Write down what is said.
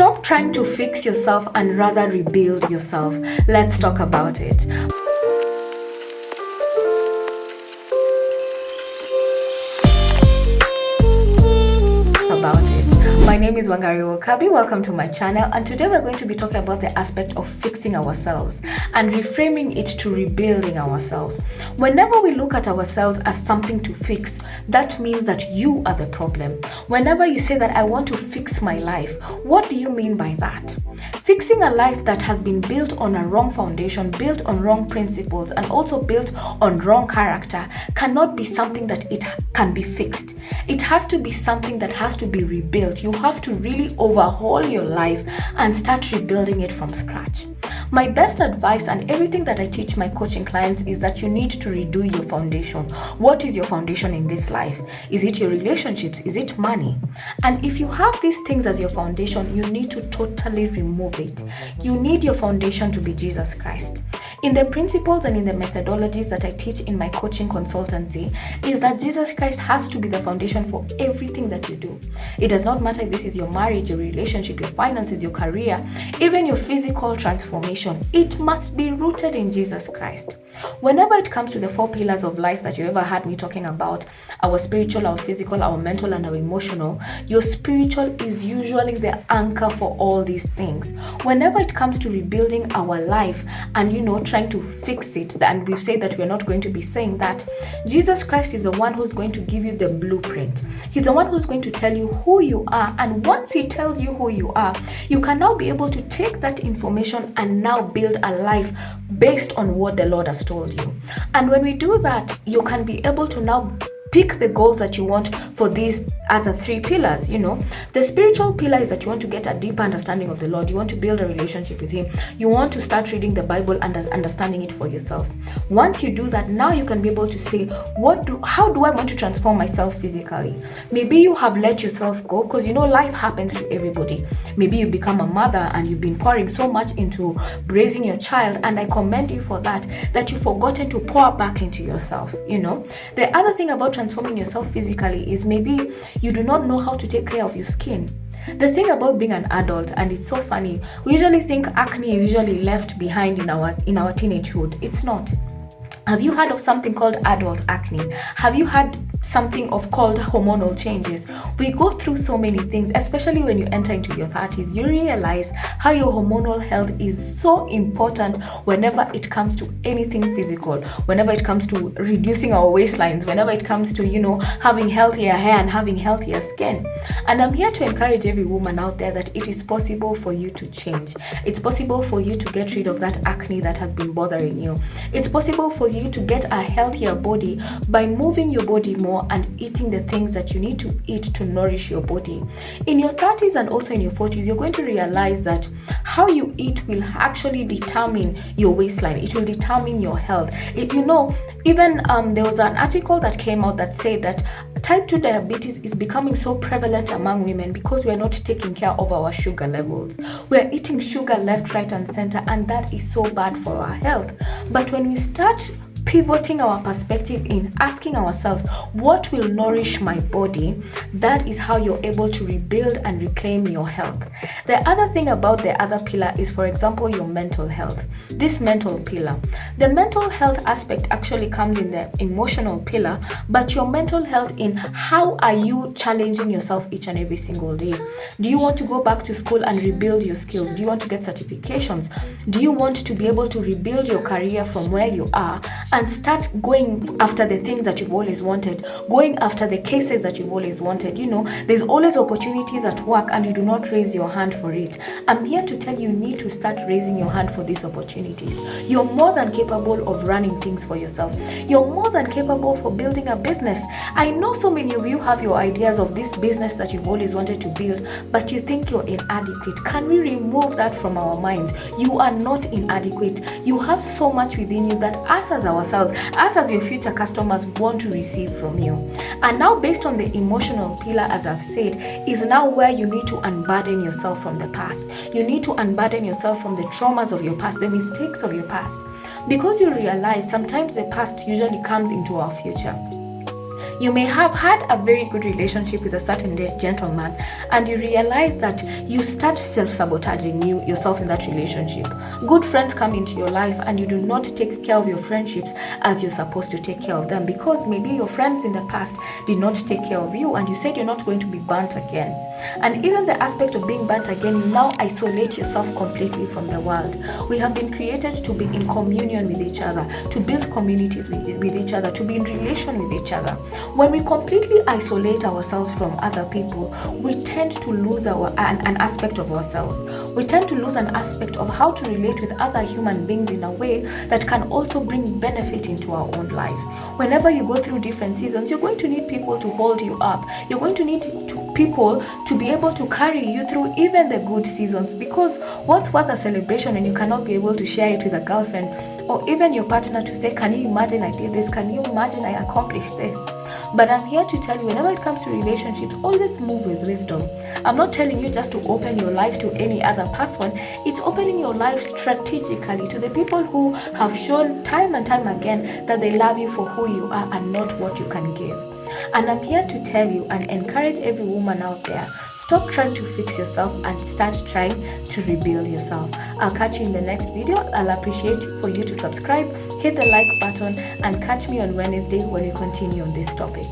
Stop trying to fix yourself and rather rebuild yourself. Let's talk about it. My name is Wangari Wakabi. Welcome to my channel, and today we're going to be talking about the aspect of fixing ourselves and reframing it to rebuilding ourselves. Whenever we look at ourselves as something to fix, that means that you are the problem. Whenever you say that I want to fix my life, what do you mean by that? Fixing a life that has been built on a wrong foundation, built on wrong principles, and also built on wrong character cannot be something that it can be fixed. It has to be something that has to be rebuilt. You have to really overhaul your life and start rebuilding it from scratch. My best advice and everything that I teach my coaching clients is that you need to redo your foundation. What is your foundation in this life? Is it your relationships? Is it money? And if you have these things as your foundation, you need to totally remove it. You need your foundation to be Jesus Christ. In the principles and in the methodologies that I teach in my coaching consultancy is that Jesus Christ has to be the foundation for everything that you do. It does not matter if this is your marriage, your relationship, your finances, your career, even your physical transformation. It must be rooted in Jesus Christ. Whenever it comes to the 4 pillars of life that you ever had me talking about, our spiritual, our physical, our mental, and our emotional, your spiritual is usually the anchor for all these things. Whenever it comes to rebuilding our life and trying to fix it, and we've said that we're not going to be saying that, Jesus Christ is the one who's going to give you the blueprint. He's the one who's going to tell you who you are, and once he tells you who you are, you can now be able to take that information and now build a life based on what the Lord has told you. And when we do that, you can be able to now pick the goals that you want for these as a 3 pillars. The spiritual pillar is that you want to get a deeper understanding of the Lord. You want to build a relationship with him. You want to start reading the Bible and understanding it for yourself. Once you do that, now you can be able to say, how do I want to transform myself physically? Maybe you have let yourself go because life happens to everybody. Maybe you've become a mother and you've been pouring so much into raising your child, and I commend you for that you've forgotten to pour back into yourself. The other thing about transforming yourself physically is maybe you do not know how to take care of your skin. The thing about being an adult, and it's so funny, we usually think acne is usually left behind in our teenagehood. It's not. Have you heard of something called adult acne? Have you had something called hormonal changes? We go through so many things, especially when you enter into your 30s. You realize how your hormonal health is so important whenever it comes to anything physical, whenever it comes to reducing our waistlines, whenever it comes to having healthier hair and having healthier skin. And I'm here to encourage every woman out there that it is possible for you to change. It's possible for you to get rid of that acne that has been bothering you. It's possible for you to get a healthier body by moving your body more and eating the things that you need to eat to nourish your body. In your 30s and also in your 40s, you're going to realize that how you eat will actually determine your waistline. It will determine your health. Even there was an article that came out that said that type 2 diabetes is becoming so prevalent among women because we're not taking care of our sugar levels. We're eating sugar left, right, and center, and that is so bad for our health. But when we start pivoting our perspective in asking ourselves, what will nourish my body? That is how you're able to rebuild and reclaim your health. The other thing about the other pillar is, for example, your mental health. This mental pillar. The mental health aspect actually comes in the emotional pillar, but your mental health in how are you challenging yourself each and every single day? Do you want to go back to school and rebuild your skills? Do you want to get certifications? Do you want to be able to rebuild your career from where you are and start going after the things that you've always wanted, going after the cases that you've always wanted? There's always opportunities at work and you do not raise your hand for it. I'm here to tell you, you need to start raising your hand for these opportunities. You're more than capable of running things for yourself. You're more than capable for building a business. I know so many of you have your ideas of this business that you've always wanted to build, but you think you're inadequate. Can we remove that from our minds? You are not inadequate. You have so much within you that us as ourselves, us as your future customers, want to receive from you. And now, based on the emotional pillar, as I've said, is now where you need to unburden yourself from the past. You need to unburden yourself from the traumas of your past, the mistakes of your past. Because you realize sometimes the past usually comes into our future. You may have had a very good relationship with a certain gentleman, and you realize that you start self-sabotaging yourself in that relationship. Good friends come into your life and you do not take care of your friendships as you're supposed to take care of them, because maybe your friends in the past did not take care of you, and you said you're not going to be burnt again. And even the aspect of being burnt again, you now isolate yourself completely from the world. We have been created to be in communion with each other, to build communities with each other, to be in relation with each other. When we completely isolate ourselves from other people, we tend to lose an aspect of ourselves. We tend to lose an aspect of how to relate with other human beings in a way that can also bring benefit into our own lives. Whenever you go through different seasons, you're going to need people to hold you up. You're going to need people to be able to carry you through even the good seasons, because what's worth a celebration and you cannot be able to share it with a girlfriend or even your partner to say, can you imagine I did this? Can you imagine I accomplished this? But I'm here to tell you, whenever it comes to relationships, always move with wisdom. I'm not telling you just to open your life to any other person. It's opening your life strategically to the people who have shown time and time again that they love you for who you are and not what you can give. And I'm here to tell you and encourage every woman out there, stop trying to fix yourself and start trying to rebuild yourself. I'll catch you in the next video. I'll appreciate for you to subscribe, hit the like button, and catch me on Wednesday when we continue on this topic.